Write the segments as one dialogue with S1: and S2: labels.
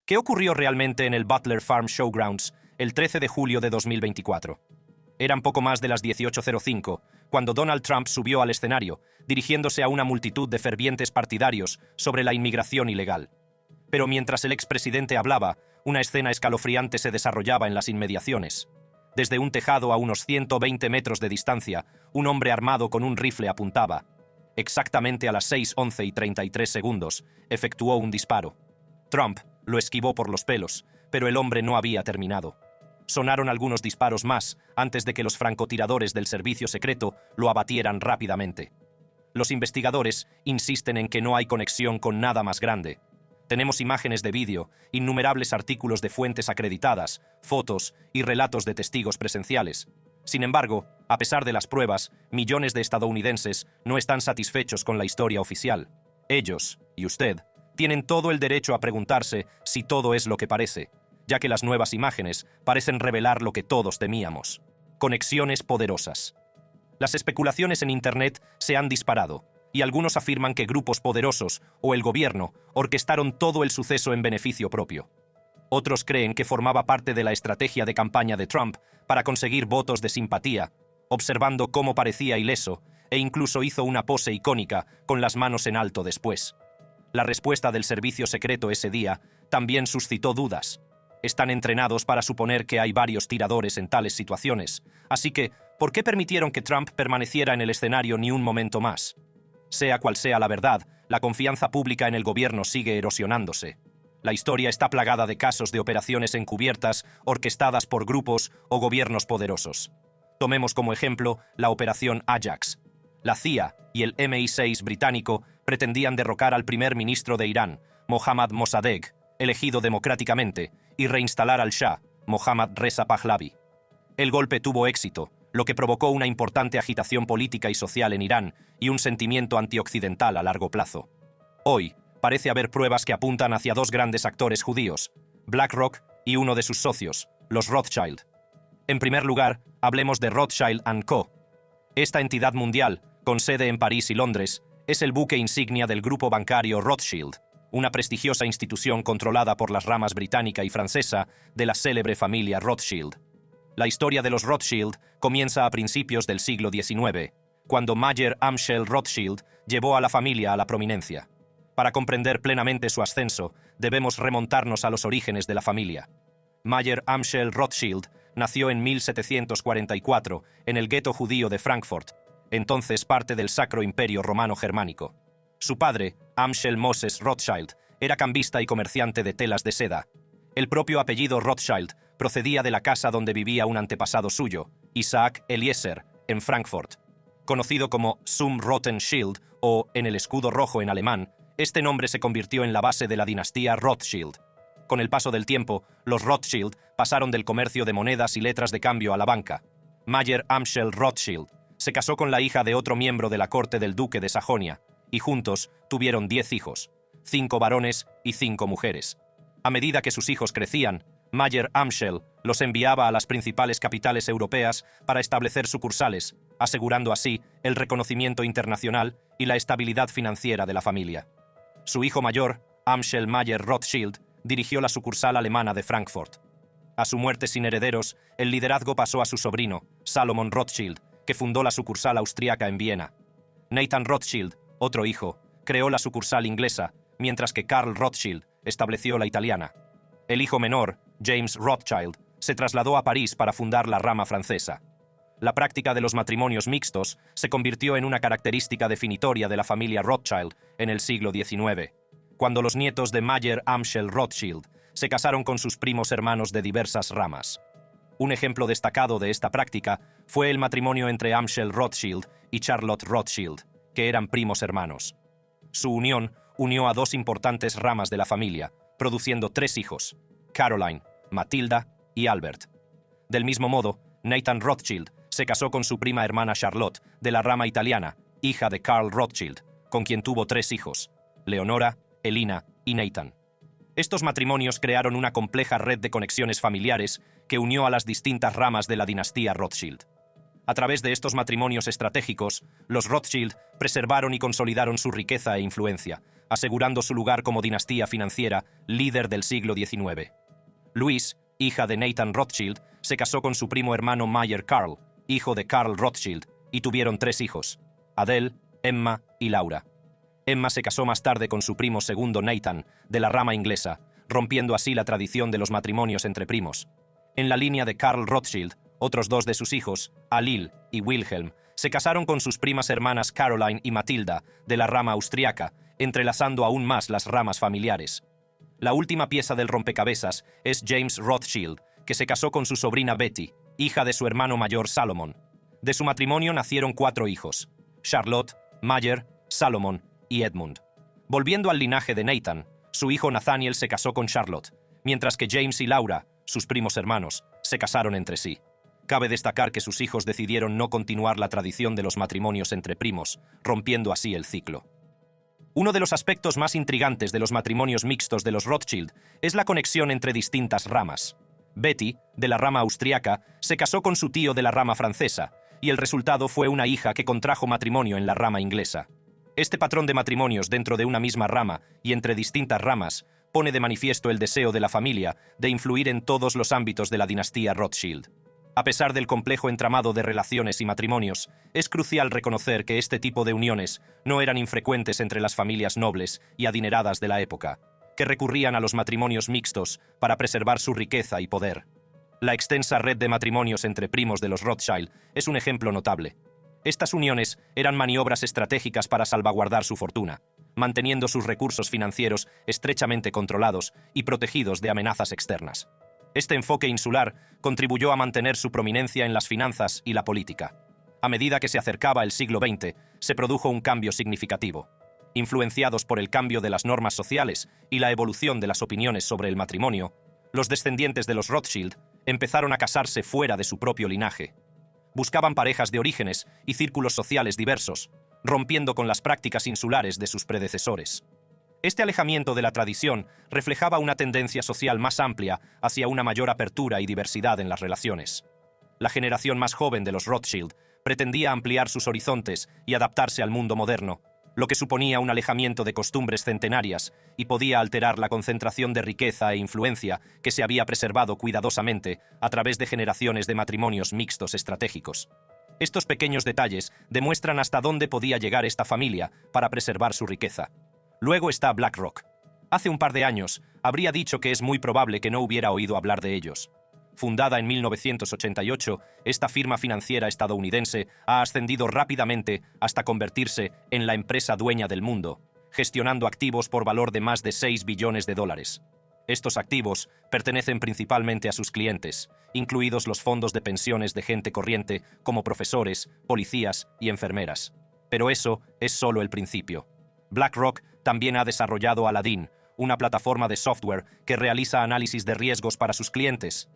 S1: ¿Qué ocurrió realmente en el Butler Farm Showgrounds el 13 de julio de 2024? Eran poco más de las 18:05 cuando Donald Trump subió al escenario, dirigiéndose a una multitud de fervientes partidarios sobre la inmigración ilegal. Pero mientras el expresidente hablaba, una escena escalofriante se desarrollaba en las inmediaciones. Desde un tejado a unos 120 metros de distancia, un hombre armado con un rifle apuntaba. Exactamente a las 6:11:33, efectuó un disparo. Trump lo esquivó por los pelos, pero el hombre no había terminado. Sonaron algunos disparos más antes de que los francotiradores del servicio secreto lo abatieran rápidamente. Los investigadores insisten en que no hay conexión con nada más grande. Tenemos imágenes de vídeo, innumerables artículos de fuentes acreditadas, fotos y relatos de testigos presenciales. Sin embargo, a pesar de las pruebas, millones de estadounidenses no están satisfechos con la historia oficial. Ellos, y usted, tienen todo el derecho a preguntarse si todo es lo que parece, ya que las nuevas imágenes parecen revelar lo que todos temíamos. Conexiones poderosas. Las especulaciones en Internet se han disparado, y algunos afirman que grupos poderosos o el gobierno orquestaron todo el suceso en beneficio propio. Otros creen que formaba parte de la estrategia de campaña de Trump para conseguir votos de simpatía, observando cómo parecía ileso, e incluso hizo una pose icónica con las manos en alto después. La respuesta del servicio secreto ese día también suscitó dudas. Están entrenados para suponer que hay varios tiradores en tales situaciones, así que, ¿por qué permitieron que Trump permaneciera en el escenario ni un momento más? Sea cual sea la verdad, la confianza pública en el gobierno sigue erosionándose. La historia está plagada de casos de operaciones encubiertas orquestadas por grupos o gobiernos poderosos. Tomemos como ejemplo la Operación Ajax. La CIA y el MI6 británico pretendían derrocar al primer ministro de Irán, Mohammad Mossadegh, elegido democráticamente, y reinstalar al Shah, Mohammad Reza Pahlavi. El golpe tuvo éxito, lo que provocó una importante agitación política y social en Irán y un sentimiento antioccidental a largo plazo. Hoy, parece haber pruebas que apuntan hacia dos grandes actores judíos, BlackRock y uno de sus socios, los Rothschild. En primer lugar, hablemos de Rothschild & Co. Esta entidad mundial, con sede en París y Londres, es el buque insignia del grupo bancario Rothschild, una prestigiosa institución controlada por las ramas británica y francesa de la célebre familia Rothschild. La historia de los Rothschild comienza a principios del siglo XIX, cuando Mayer Amschel Rothschild llevó a la familia a la prominencia. Para comprender plenamente su ascenso, debemos remontarnos a los orígenes de la familia. Mayer Amschel Rothschild nació en 1744 en el gueto judío de Frankfurt, entonces parte del Sacro Imperio Romano Germánico. Su padre, Amschel Moses Rothschild, era cambista y comerciante de telas de seda. El propio apellido Rothschild procedía de la casa donde vivía un antepasado suyo, Isaac Eliezer, en Frankfurt. Conocido como Zum Roten Schild o en el escudo rojo en alemán, este nombre se convirtió en la base de la dinastía Rothschild. Con el paso del tiempo, los Rothschild pasaron del comercio de monedas y letras de cambio a la banca. Mayer Amschel Rothschild se casó con la hija de otro miembro de la corte del duque de Sajonia, y juntos tuvieron 10 hijos, 5 varones y 5 mujeres. A medida que sus hijos crecían, Mayer Amschel los enviaba a las principales capitales europeas para establecer sucursales, asegurando así el reconocimiento internacional y la estabilidad financiera de la familia. Su hijo mayor, Amschel Mayer Rothschild, dirigió la sucursal alemana de Frankfurt. A su muerte sin herederos, el liderazgo pasó a su sobrino, Salomon Rothschild, que fundó la sucursal austriaca en Viena. Nathan Rothschild, otro hijo, creó la sucursal inglesa, mientras que Karl Rothschild estableció la italiana. El hijo menor, James Rothschild, se trasladó a París para fundar la rama francesa. La práctica de los matrimonios mixtos se convirtió en una característica definitoria de la familia Rothschild en el siglo XIX, cuando los nietos de Mayer Amschel Rothschild se casaron con sus primos hermanos de diversas ramas. Un ejemplo destacado de esta práctica fue el matrimonio entre Amschel Rothschild y Charlotte Rothschild, que eran primos hermanos. Su unión unió a dos importantes ramas de la familia, produciendo 3 hijos, Caroline, Matilda y Albert. Del mismo modo, Nathan Rothschild se casó con su prima hermana Charlotte, de la rama italiana, hija de Karl Rothschild, con quien tuvo 3 hijos, Leonora, Elina y Nathan. Estos matrimonios crearon una compleja red de conexiones familiares que unió a las distintas ramas de la dinastía Rothschild. A través de estos matrimonios estratégicos, los Rothschild preservaron y consolidaron su riqueza e influencia, asegurando su lugar como dinastía financiera líder del siglo XIX. Louise, hija de Nathan Rothschild, se casó con su primo hermano Mayer Karl, hijo de Karl Rothschild, y tuvieron 3 hijos: Adele, Emma y Laura. Emma se casó más tarde con su primo segundo Nathan, de la rama inglesa, rompiendo así la tradición de los matrimonios entre primos. En la línea de Karl Rothschild, otros 2 de sus hijos, Alil y Wilhelm, se casaron con sus primas hermanas Caroline y Matilda, de la rama austriaca, entrelazando aún más las ramas familiares. La última pieza del rompecabezas es James Rothschild, que se casó con su sobrina Betty, hija de su hermano mayor Salomon. De su matrimonio nacieron 4 hijos: Charlotte, Mayer, Salomon y Edmund. Volviendo al linaje de Nathan, su hijo Nathaniel se casó con Charlotte, mientras que James y Laura, sus primos hermanos, se casaron entre sí. Cabe destacar que sus hijos decidieron no continuar la tradición de los matrimonios entre primos, rompiendo así el ciclo. Uno de los aspectos más intrigantes de los matrimonios mixtos de los Rothschild es la conexión entre distintas ramas. Betty, de la rama austriaca, se casó con su tío de la rama francesa, y el resultado fue una hija que contrajo matrimonio en la rama inglesa. Este patrón de matrimonios dentro de una misma rama y entre distintas ramas pone de manifiesto el deseo de la familia de influir en todos los ámbitos de la dinastía Rothschild. A pesar del complejo entramado de relaciones y matrimonios, es crucial reconocer que este tipo de uniones no eran infrecuentes entre las familias nobles y adineradas de la época, que recurrían a los matrimonios mixtos para preservar su riqueza y poder. La extensa red de matrimonios entre primos de los Rothschild es un ejemplo notable. Estas uniones eran maniobras estratégicas para salvaguardar su fortuna, manteniendo sus recursos financieros estrechamente controlados y protegidos de amenazas externas. Este enfoque insular contribuyó a mantener su prominencia en las finanzas y la política. A medida que se acercaba el siglo XX, se produjo un cambio significativo. Influenciados por el cambio de las normas sociales y la evolución de las opiniones sobre el matrimonio, los descendientes de los Rothschild empezaron a casarse fuera de su propio linaje. Buscaban parejas de orígenes y círculos sociales diversos, rompiendo con las prácticas insulares de sus predecesores. Este alejamiento de la tradición reflejaba una tendencia social más amplia hacia una mayor apertura y diversidad en las relaciones. La generación más joven de los Rothschild pretendía ampliar sus horizontes y adaptarse al mundo moderno, lo que suponía un alejamiento de costumbres centenarias y podía alterar la concentración de riqueza e influencia que se había preservado cuidadosamente a través de generaciones de matrimonios mixtos estratégicos. Estos pequeños detalles demuestran hasta dónde podía llegar esta familia para preservar su riqueza. Luego está BlackRock. Hace un par de años, habría dicho que es muy probable que no hubiera oído hablar de ellos. Fundada en 1988, esta firma financiera estadounidense ha ascendido rápidamente hasta convertirse en la empresa dueña del mundo, gestionando activos por valor de más de $6 billones. Estos activos pertenecen principalmente a sus clientes, incluidos los fondos de pensiones de gente corriente como profesores, policías y enfermeras. Pero eso es solo el principio. BlackRock también ha desarrollado Aladdin, una plataforma de software que realiza análisis de riesgos para sus clientes.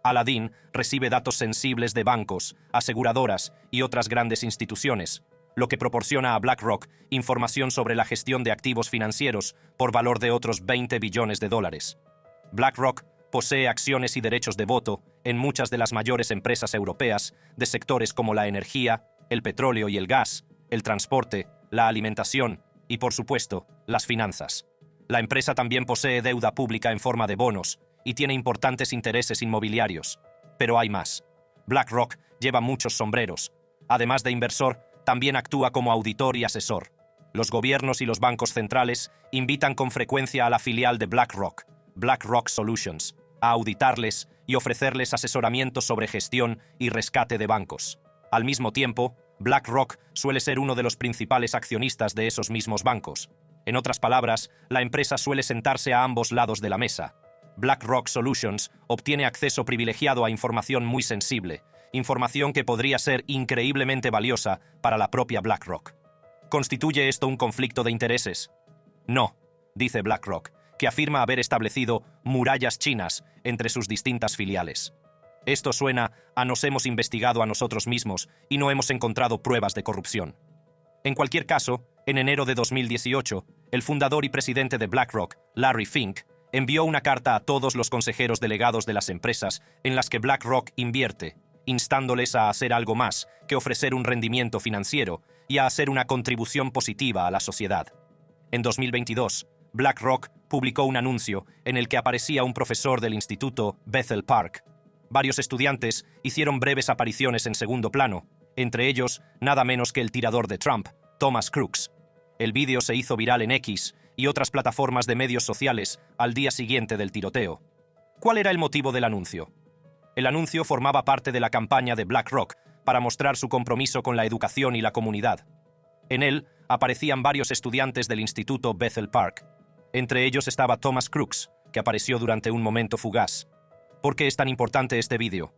S1: Aladdin recibe datos sensibles de bancos, aseguradoras y otras grandes instituciones, lo que proporciona a BlackRock información sobre la gestión de activos financieros por valor de otros $20 billones. BlackRock posee acciones y derechos de voto en muchas de las mayores empresas europeas de sectores como la energía, el petróleo y el gas, el transporte, la alimentación y, por supuesto, las finanzas. La empresa también posee deuda pública en forma de bonos y tiene importantes intereses inmobiliarios. Pero hay más. BlackRock lleva muchos sombreros. Además de inversor, también actúa como auditor y asesor. Los gobiernos y los bancos centrales invitan con frecuencia a la filial de BlackRock, BlackRock Solutions, a auditarles y ofrecerles asesoramiento sobre gestión y rescate de bancos. Al mismo tiempo, BlackRock suele ser uno de los principales accionistas de esos mismos bancos. En otras palabras, la empresa suele sentarse a ambos lados de la mesa. BlackRock Solutions obtiene acceso privilegiado a información muy sensible, información que podría ser increíblemente valiosa para la propia BlackRock. ¿Constituye esto un conflicto de intereses? No, dice BlackRock, que afirma haber establecido murallas chinas entre sus distintas filiales. Esto suena a nos hemos investigado a nosotros mismos y no hemos encontrado pruebas de corrupción. En cualquier caso, en enero de 2018, el fundador y presidente de BlackRock, Larry Fink, envió una carta a todos los consejeros delegados de las empresas en las que BlackRock invierte, instándoles a hacer algo más que ofrecer un rendimiento financiero y a hacer una contribución positiva a la sociedad. En 2022, BlackRock publicó un anuncio en el que aparecía un profesor del instituto Bethel Park. Varios estudiantes hicieron breves apariciones en segundo plano, entre ellos nada menos que el tirador de Trump, Thomas Crooks. El vídeo se hizo viral en X y otras plataformas de medios sociales al día siguiente del tiroteo. ¿Cuál era el motivo del anuncio? El anuncio formaba parte de la campaña de BlackRock para mostrar su compromiso con la educación y la comunidad. En él aparecían varios estudiantes del instituto Bethel Park. Entre ellos estaba Thomas Crooks, que apareció durante un momento fugaz. ¿Por qué es tan importante este vídeo?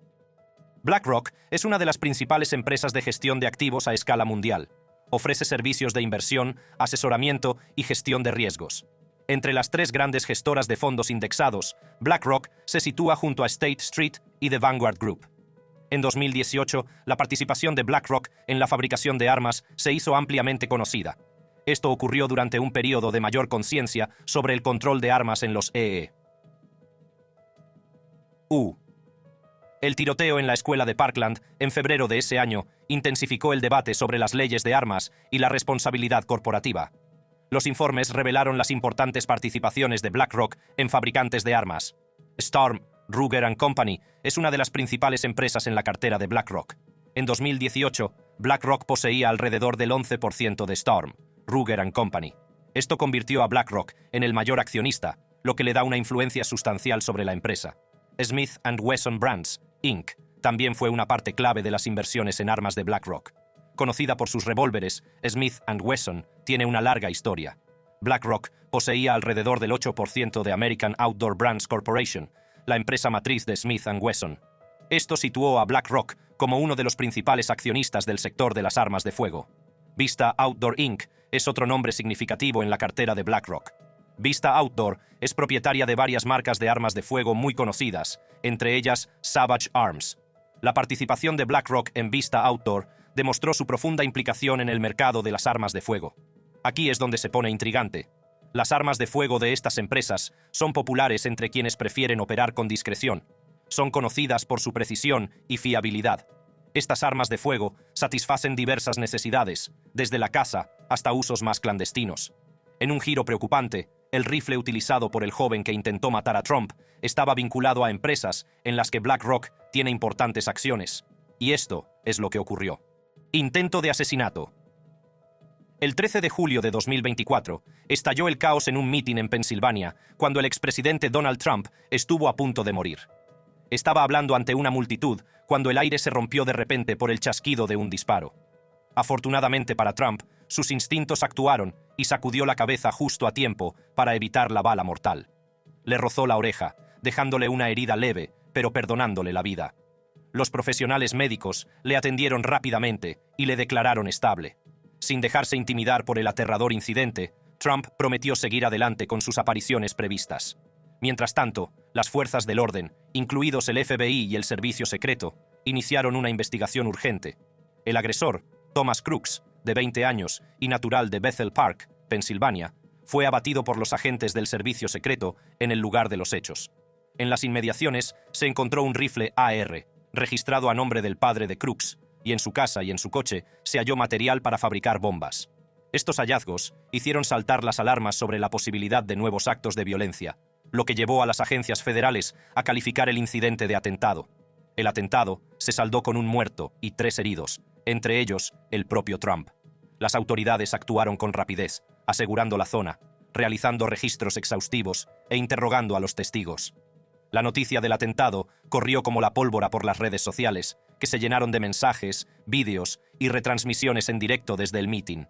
S1: BlackRock es una de las principales empresas de gestión de activos a escala mundial. Ofrece servicios de inversión, asesoramiento y gestión de riesgos. Entre las tres grandes gestoras de fondos indexados, BlackRock se sitúa junto a State Street y The Vanguard Group. En 2018, la participación de BlackRock en la fabricación de armas se hizo ampliamente conocida. Esto ocurrió durante un periodo de mayor conciencia sobre el control de armas en los El tiroteo en la escuela de Parkland, en febrero de ese año, intensificó el debate sobre las leyes de armas y la responsabilidad corporativa. Los informes revelaron las importantes participaciones de BlackRock en fabricantes de armas. Storm, Ruger & Company es una de las principales empresas en la cartera de BlackRock. En 2018, BlackRock poseía alrededor del 11% de Storm, Ruger & Company. Esto convirtió a BlackRock en el mayor accionista, lo que le da una influencia sustancial sobre la empresa. Smith & Wesson Brands, Inc. también fue una parte clave de las inversiones en armas de BlackRock. Conocida por sus revólveres, Smith & Wesson tiene una larga historia. BlackRock poseía alrededor del 8% de American Outdoor Brands Corporation, la empresa matriz de Smith & Wesson. Esto situó a BlackRock como uno de los principales accionistas del sector de las armas de fuego. Vista Outdoor Inc. es otro nombre significativo en la cartera de BlackRock. Vista Outdoor es propietaria de varias marcas de armas de fuego muy conocidas, entre ellas Savage Arms. La participación de BlackRock en Vista Outdoor demostró su profunda implicación en el mercado de las armas de fuego. Aquí es donde se pone intrigante. Las armas de fuego de estas empresas son populares entre quienes prefieren operar con discreción. Son conocidas por su precisión y fiabilidad. Estas armas de fuego satisfacen diversas necesidades, desde la caza hasta usos más clandestinos. En un giro preocupante, el rifle utilizado por el joven que intentó matar a Trump estaba vinculado a empresas en las que BlackRock tiene importantes acciones. Y esto es lo que ocurrió. Intento de asesinato. El 13 de julio de 2024, estalló el caos en un mitin en Pensilvania cuando el expresidente Donald Trump estuvo a punto de morir. Estaba hablando ante una multitud cuando el aire se rompió de repente por el chasquido de un disparo. Afortunadamente para Trump, sus instintos actuaron y sacudió la cabeza justo a tiempo para evitar la bala mortal. Le rozó la oreja, dejándole una herida leve, pero perdonándole la vida. Los profesionales médicos le atendieron rápidamente y le declararon estable. Sin dejarse intimidar por el aterrador incidente, Trump prometió seguir adelante con sus apariciones previstas. Mientras tanto, las fuerzas del orden, incluidos el FBI y el Servicio Secreto, iniciaron una investigación urgente. El agresor, Thomas Crooks, de 20 años y natural de Bethel Park, Pensilvania, fue abatido por los agentes del Servicio Secreto en el lugar de los hechos. En las inmediaciones se encontró un rifle AR, registrado a nombre del padre de Crooks, y en su casa y en su coche se halló material para fabricar bombas. Estos hallazgos hicieron saltar las alarmas sobre la posibilidad de nuevos actos de violencia, lo que llevó a las agencias federales a calificar el incidente de atentado. El atentado se saldó con un muerto y 3 heridos, entre ellos el propio Trump. Las autoridades actuaron con rapidez, asegurando la zona, realizando registros exhaustivos e interrogando a los testigos. La noticia del atentado corrió como la pólvora por las redes sociales, que se llenaron de mensajes, vídeos y retransmisiones en directo desde el mitin.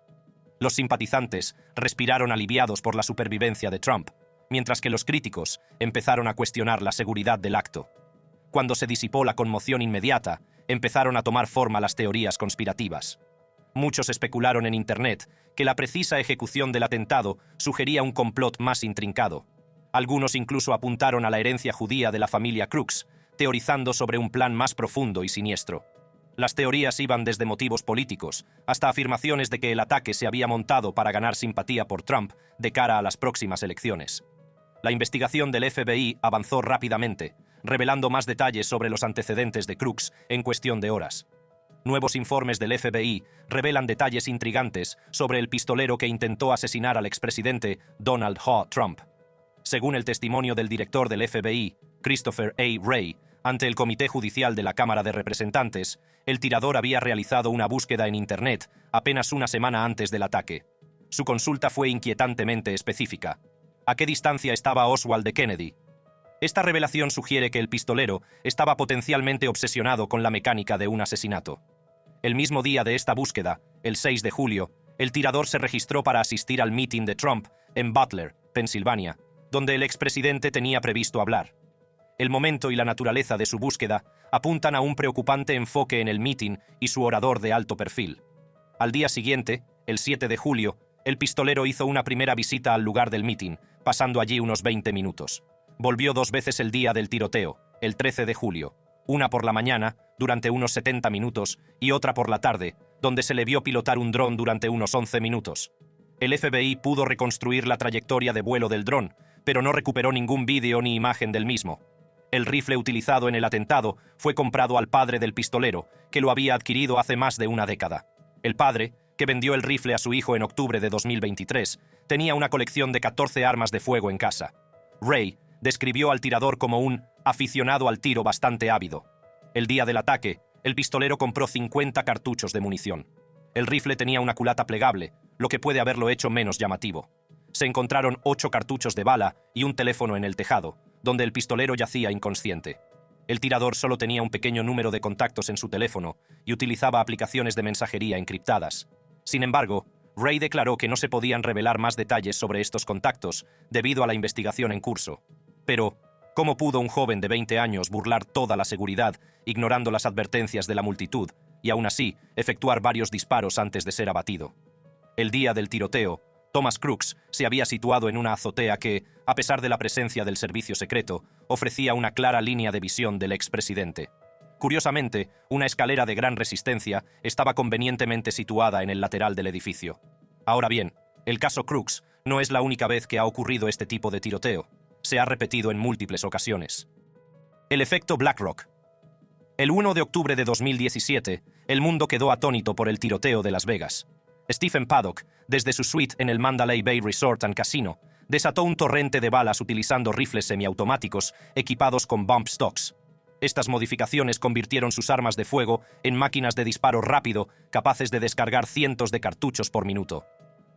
S1: Los simpatizantes respiraron aliviados por la supervivencia de Trump, mientras que los críticos empezaron a cuestionar la seguridad del acto. Cuando se disipó la conmoción inmediata, empezaron a tomar forma las teorías conspirativas. Muchos especularon en Internet que la precisa ejecución del atentado sugería un complot más intrincado. Algunos incluso apuntaron a la herencia judía de la familia Crooks, teorizando sobre un plan más profundo y siniestro. Las teorías iban desde motivos políticos hasta afirmaciones de que el ataque se había montado para ganar simpatía por Trump de cara a las próximas elecciones. La investigación del FBI avanzó rápidamente, revelando más detalles sobre los antecedentes de Crooks en cuestión de horas. Nuevos informes del FBI revelan detalles intrigantes sobre el pistolero que intentó asesinar al expresidente Donald J. Trump. Según el testimonio del director del FBI, Christopher A. Wray, ante el Comité Judicial de la Cámara de Representantes, el tirador había realizado una búsqueda en Internet apenas una semana antes del ataque. Su consulta fue inquietantemente específica. ¿A qué distancia estaba Oswald de Kennedy? Esta revelación sugiere que el pistolero estaba potencialmente obsesionado con la mecánica de un asesinato. El mismo día de esta búsqueda, el 6 de julio, el tirador se registró para asistir al meeting de Trump en Butler, Pensilvania, donde el expresidente tenía previsto hablar. El momento y la naturaleza de su búsqueda apuntan a un preocupante enfoque en el meeting y su orador de alto perfil. Al día siguiente, el 7 de julio, el pistolero hizo una primera visita al lugar del meeting, pasando allí unos 20 minutos. Volvió 2 veces el día del tiroteo, el 13 de julio, una por la mañana, durante unos 70 minutos, y otra por la tarde, donde se le vio pilotar un dron durante unos 11 minutos. El FBI pudo reconstruir la trayectoria de vuelo del dron, pero no recuperó ningún vídeo ni imagen del mismo. El rifle utilizado en el atentado fue comprado al padre del pistolero, que lo había adquirido hace más de una década. El padre, que vendió el rifle a su hijo en octubre de 2023, tenía una colección de 14 armas de fuego en casa. Wray describió al tirador como un aficionado al tiro bastante ávido. El día del ataque, el pistolero compró 50 cartuchos de munición. El rifle tenía una culata plegable, lo que puede haberlo hecho menos llamativo. Se encontraron 8 cartuchos de bala y un teléfono en el tejado, donde el pistolero yacía inconsciente. El tirador solo tenía un pequeño número de contactos en su teléfono y utilizaba aplicaciones de mensajería encriptadas. Sin embargo, Wray declaró que no se podían revelar más detalles sobre estos contactos debido a la investigación en curso. Pero, ¿cómo pudo un joven de 20 años burlar toda la seguridad, ignorando las advertencias de la multitud, y aún así efectuar varios disparos antes de ser abatido? El día del tiroteo, Thomas Crooks se había situado en una azotea que, a pesar de la presencia del servicio secreto, ofrecía una clara línea de visión del expresidente. Curiosamente, una escalera de gran resistencia estaba convenientemente situada en el lateral del edificio. Ahora bien, el caso Crooks no es la única vez que ha ocurrido este tipo de tiroteo. Se ha repetido en múltiples ocasiones. El efecto BlackRock. El 1 de octubre de 2017, el mundo quedó atónito por el tiroteo de Las Vegas. Stephen Paddock, desde su suite en el Mandalay Bay Resort and Casino, desató un torrente de balas utilizando rifles semiautomáticos equipados con bump stocks. Estas modificaciones convirtieron sus armas de fuego en máquinas de disparo rápido capaces de descargar cientos de cartuchos por minuto.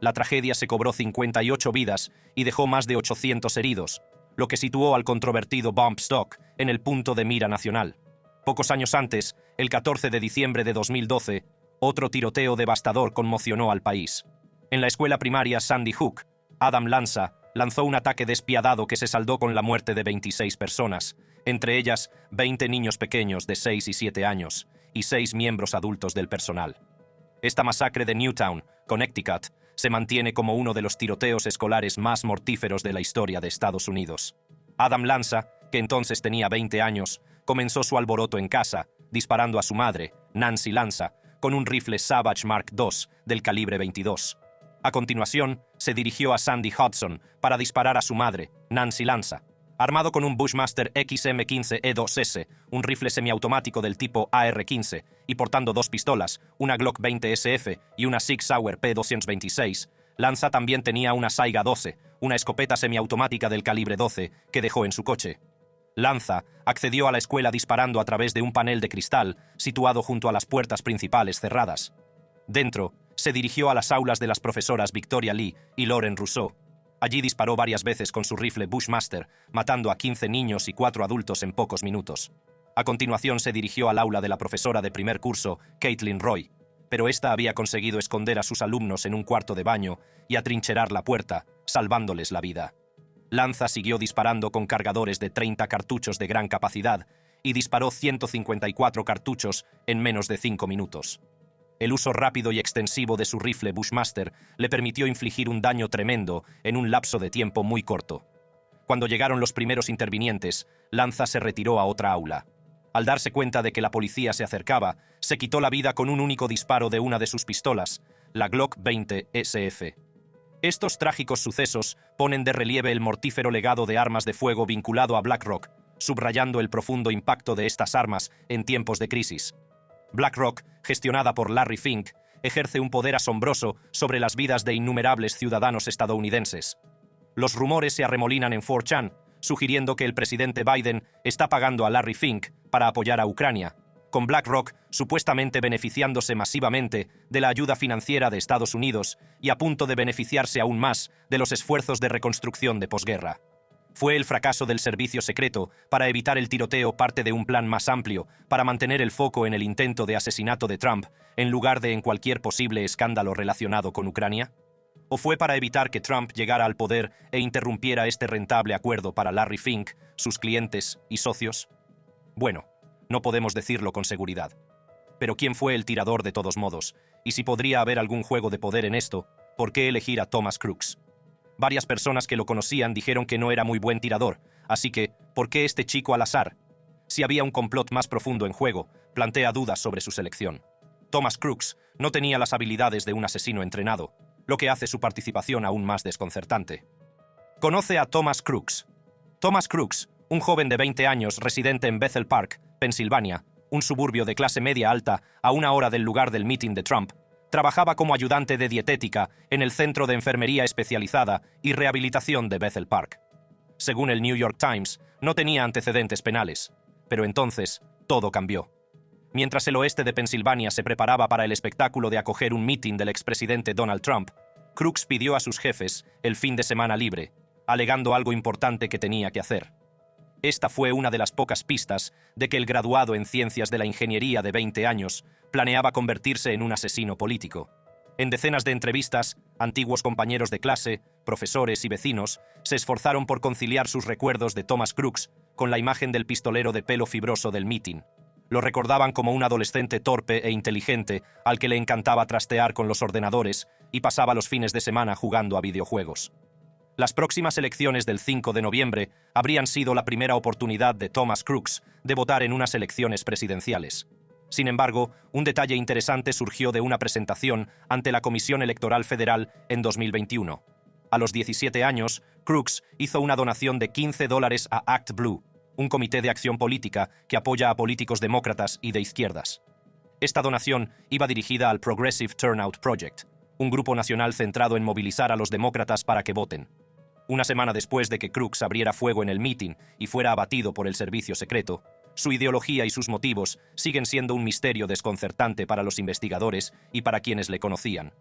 S1: La tragedia se cobró 58 vidas y dejó más de 800 heridos, lo que situó al controvertido bump stock en el punto de mira nacional. Pocos años antes, el 14 de diciembre de 2012, otro tiroteo devastador conmocionó al país. En la escuela primaria Sandy Hook, Adam Lanza lanzó un ataque despiadado que se saldó con la muerte de 26 personas, entre ellas 20 niños pequeños de 6 y 7 años y 6 miembros adultos del personal. Esta masacre de Newtown, Connecticut, se mantiene como uno de los tiroteos escolares más mortíferos de la historia de Estados Unidos. Adam Lanza, que entonces tenía 20 años, comenzó su alboroto en casa, disparando a su madre, Nancy Lanza, con un rifle Savage Mark II del calibre 22. A continuación, se dirigió a Sandy Hudson para disparar a su madre, Nancy Lanza. Armado con un Bushmaster XM15E2S, un rifle semiautomático del tipo AR-15, y portando 2 pistolas, una Glock 20 SF y una Sig Sauer P226, Lanza también tenía una Saiga 12, una escopeta semiautomática del calibre 12, que dejó en su coche. Lanza accedió a la escuela disparando a través de un panel de cristal situado junto a las puertas principales cerradas. Dentro, se dirigió a las aulas de las profesoras Victoria Lee y Lauren Rousseau. Allí disparó varias veces con su rifle Bushmaster, matando a 15 niños y 4 adultos en pocos minutos. A continuación se dirigió al aula de la profesora de primer curso, Caitlin Roy, pero esta había conseguido esconder a sus alumnos en un cuarto de baño y atrincherar la puerta, salvándoles la vida. Lanza siguió disparando con cargadores de 30 cartuchos de gran capacidad y disparó 154 cartuchos en menos de 5 minutos. El uso rápido y extensivo de su rifle Bushmaster le permitió infligir un daño tremendo en un lapso de tiempo muy corto. Cuando llegaron los primeros intervinientes, Lanza se retiró a otra aula. Al darse cuenta de que la policía se acercaba, se quitó la vida con un único disparo de una de sus pistolas, la Glock 20 SF. Estos trágicos sucesos ponen de relieve el mortífero legado de armas de fuego vinculado a BlackRock, subrayando el profundo impacto de estas armas en tiempos de crisis. BlackRock, gestionada por Larry Fink, ejerce un poder asombroso sobre las vidas de innumerables ciudadanos estadounidenses. Los rumores se arremolinan en 4chan, sugiriendo que el presidente Biden está pagando a Larry Fink para apoyar a Ucrania, con BlackRock supuestamente beneficiándose masivamente de la ayuda financiera de Estados Unidos y a punto de beneficiarse aún más de los esfuerzos de reconstrucción de posguerra. Fue el fracaso del servicio secreto para evitar el tiroteo parte de un plan más amplio para mantener el foco en el intento de asesinato de Trump en lugar de en cualquier posible escándalo relacionado con Ucrania? ¿O fue para evitar que Trump llegara al poder e interrumpiera este rentable acuerdo para Larry Fink, sus clientes y socios? Bueno, no podemos decirlo con seguridad. Pero ¿quién fue el tirador de todos modos? Y si podría haber algún juego de poder en esto, ¿por qué elegir a Thomas Crooks? Varias personas que lo conocían dijeron que no era muy buen tirador, así que, ¿por qué este chico al azar? Si había un complot más profundo en juego, plantea dudas sobre su selección. Thomas Crooks no tenía las habilidades de un asesino entrenado, lo que hace su participación aún más desconcertante. Conoce a Thomas Crooks. Thomas Crooks, un joven de 20 años residente en Bethel Park, Pensilvania, un suburbio de clase media alta a una hora del lugar del meeting de Trump, trabajaba como ayudante de dietética en el Centro de Enfermería Especializada y Rehabilitación de Bethel Park. Según el New York Times, no tenía antecedentes penales, pero entonces todo cambió. Mientras el oeste de Pensilvania se preparaba para el espectáculo de acoger un meeting del expresidente Donald Trump, Crooks pidió a sus jefes el fin de semana libre, alegando algo importante que tenía que hacer. Esta fue una de las pocas pistas de que el graduado en ciencias de la ingeniería de 20 años planeaba convertirse en un asesino político. En decenas de entrevistas, antiguos compañeros de clase, profesores y vecinos se esforzaron por conciliar sus recuerdos de Thomas Crooks con la imagen del pistolero de pelo fibroso del meeting. Lo recordaban como un adolescente torpe e inteligente al que le encantaba trastear con los ordenadores y pasaba los fines de semana jugando a videojuegos. Las próximas elecciones del 5 de noviembre habrían sido la primera oportunidad de Thomas Crooks de votar en unas elecciones presidenciales. Sin embargo, un detalle interesante surgió de una presentación ante la Comisión Electoral Federal en 2021. A los 17 años, Crooks hizo una donación de $15 a Act Blue, un comité de acción política que apoya a políticos demócratas y de izquierdas. Esta donación iba dirigida al Progressive Turnout Project, un grupo nacional centrado en movilizar a los demócratas para que voten. Una semana después de que Crooks abriera fuego en el meeting y fuera abatido por el servicio secreto, su ideología y sus motivos siguen siendo un misterio desconcertante para los investigadores y para quienes le conocían.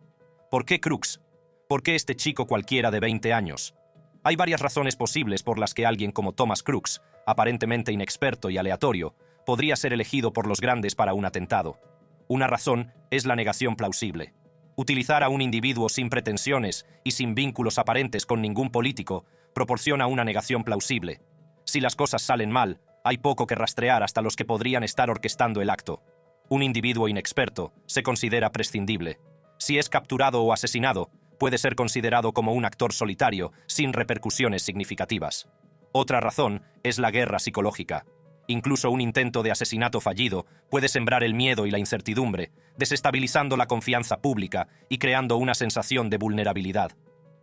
S1: ¿Por qué Crooks? ¿Por qué este chico cualquiera de 20 años? Hay varias razones posibles por las que alguien como Thomas Crooks, aparentemente inexperto y aleatorio, podría ser elegido por los grandes para un atentado. Una razón es la negación plausible. Utilizar a un individuo sin pretensiones y sin vínculos aparentes con ningún político proporciona una negación plausible. Si las cosas salen mal, hay poco que rastrear hasta los que podrían estar orquestando el acto. Un individuo inexperto se considera prescindible. Si es capturado o asesinado, puede ser considerado como un actor solitario, sin repercusiones significativas. Otra razón es la guerra psicológica. Incluso un intento de asesinato fallido puede sembrar el miedo y la incertidumbre, desestabilizando la confianza pública y creando una sensación de vulnerabilidad.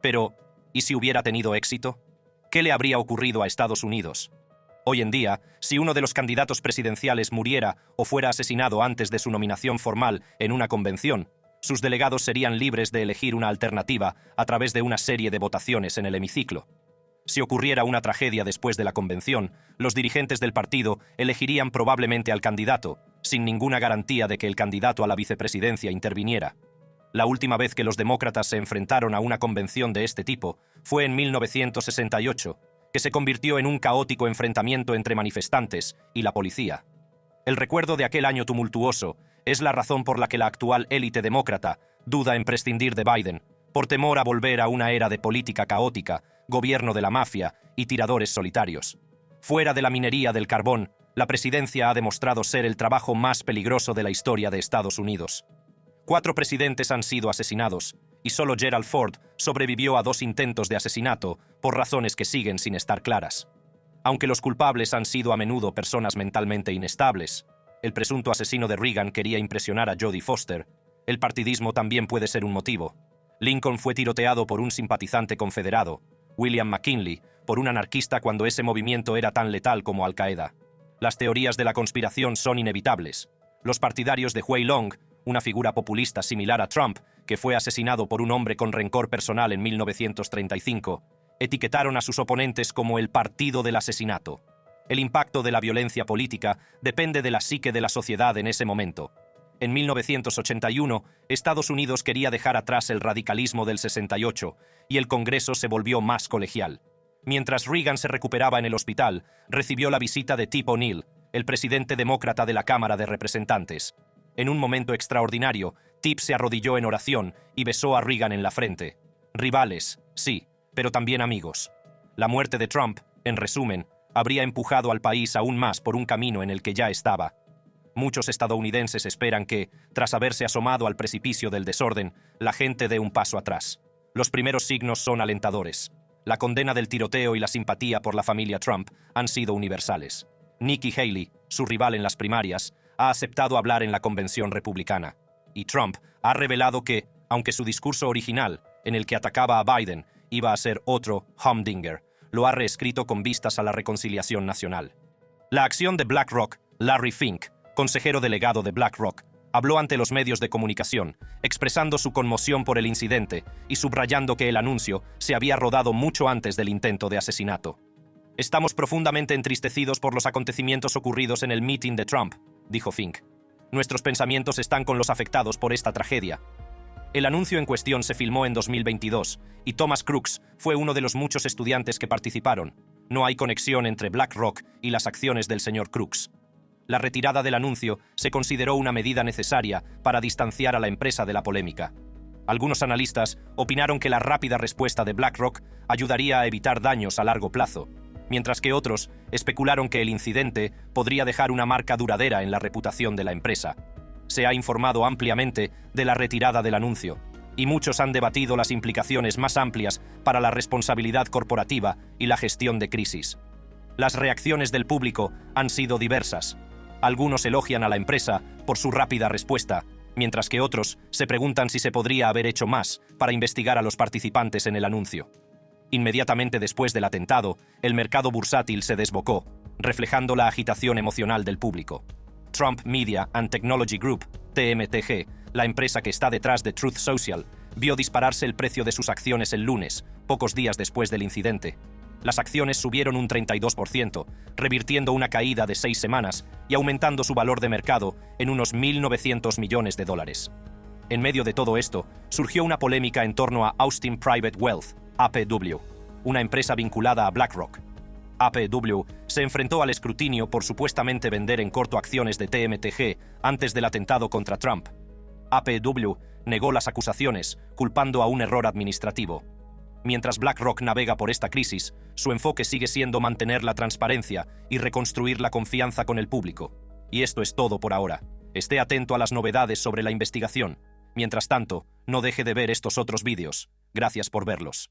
S1: Pero, ¿y si hubiera tenido éxito? ¿Qué le habría ocurrido a Estados Unidos? Hoy en día, si uno de los candidatos presidenciales muriera o fuera asesinado antes de su nominación formal en una convención, sus delegados serían libres de elegir una alternativa a través de una serie de votaciones en el hemiciclo. Si ocurriera una tragedia después de la convención, los dirigentes del partido elegirían probablemente al candidato, sin ninguna garantía de que el candidato a la vicepresidencia interviniera. La última vez que los demócratas se enfrentaron a una convención de este tipo fue en 1968, que se convirtió en un caótico enfrentamiento entre manifestantes y la policía. El recuerdo de aquel año tumultuoso es la razón por la que la actual élite demócrata duda en prescindir de Biden, por temor a volver a una era de política caótica, gobierno de la mafia y tiradores solitarios. Fuera de la minería del carbón, la presidencia ha demostrado ser el trabajo más peligroso de la historia de Estados Unidos. 4 presidentes han sido asesinados, y solo Gerald Ford sobrevivió a 2 intentos de asesinato por razones que siguen sin estar claras. Aunque los culpables han sido a menudo personas mentalmente inestables, el presunto asesino de Reagan quería impresionar a Jodie Foster, el partidismo también puede ser un motivo. Lincoln fue tiroteado por un simpatizante confederado, William McKinley, por un anarquista cuando ese movimiento era tan letal como Al-Qaeda. Las teorías de la conspiración son inevitables. Los partidarios de Huey Long, una figura populista similar a Trump, que fue asesinado por un hombre con rencor personal en 1935, etiquetaron a sus oponentes como el Partido del Asesinato. El impacto de la violencia política depende de la psique de la sociedad en ese momento. En 1981, Estados Unidos quería dejar atrás el radicalismo del 68 y el Congreso se volvió más colegial. Mientras Reagan se recuperaba en el hospital, recibió la visita de Tip O'Neill, el presidente demócrata de la Cámara de Representantes. En un momento extraordinario, Tip se arrodilló en oración y besó a Reagan en la frente. Rivales, sí, pero también amigos. La muerte de Trump, en resumen, habría empujado al país aún más por un camino en el que ya estaba. Muchos estadounidenses esperan que, tras haberse asomado al precipicio del desorden, la gente dé un paso atrás. Los primeros signos son alentadores. La condena del tiroteo y la simpatía por la familia Trump han sido universales. Nikki Haley, su rival en las primarias, ha aceptado hablar en la convención republicana. Y Trump ha revelado que, aunque su discurso original, en el que atacaba a Biden, iba a ser otro humdinger, lo ha reescrito con vistas a la reconciliación nacional. La acción de BlackRock, Larry Fink, consejero delegado de BlackRock, habló ante los medios de comunicación, expresando su conmoción por el incidente y subrayando que el anuncio se había rodado mucho antes del intento de asesinato. «Estamos profundamente entristecidos por los acontecimientos ocurridos en el meeting de Trump», dijo Fink. «Nuestros pensamientos están con los afectados por esta tragedia». El anuncio en cuestión se filmó en 2022 y Thomas Crooks fue uno de los muchos estudiantes que participaron. No hay conexión entre BlackRock y las acciones del señor Crooks. La retirada del anuncio se consideró una medida necesaria para distanciar a la empresa de la polémica. Algunos analistas opinaron que la rápida respuesta de BlackRock ayudaría a evitar daños a largo plazo, mientras que otros especularon que el incidente podría dejar una marca duradera en la reputación de la empresa. Se ha informado ampliamente de la retirada del anuncio, y muchos han debatido las implicaciones más amplias para la responsabilidad corporativa y la gestión de crisis. Las reacciones del público han sido diversas. Algunos elogian a la empresa por su rápida respuesta, mientras que otros se preguntan si se podría haber hecho más para investigar a los participantes en el anuncio. Inmediatamente después del atentado, el mercado bursátil se desbocó, reflejando la agitación emocional del público. Trump Media and Technology Group, TMTG, la empresa que está detrás de Truth Social, vio dispararse el precio de sus acciones el lunes, pocos días después del incidente. Las acciones subieron un 32%, revirtiendo una caída de 6 semanas y aumentando su valor de mercado en unos 1.900 millones de dólares. En medio de todo esto, surgió una polémica en torno a Austin Private Wealth, APW, una empresa vinculada a BlackRock. APW se enfrentó al escrutinio por supuestamente vender en corto acciones de TMTG antes del atentado contra Trump. APW negó las acusaciones, culpando a un error administrativo. Mientras BlackRock navega por esta crisis, su enfoque sigue siendo mantener la transparencia y reconstruir la confianza con el público. Y esto es todo por ahora. Esté atento a las novedades sobre la investigación. Mientras tanto, no deje de ver estos otros vídeos. Gracias por verlos.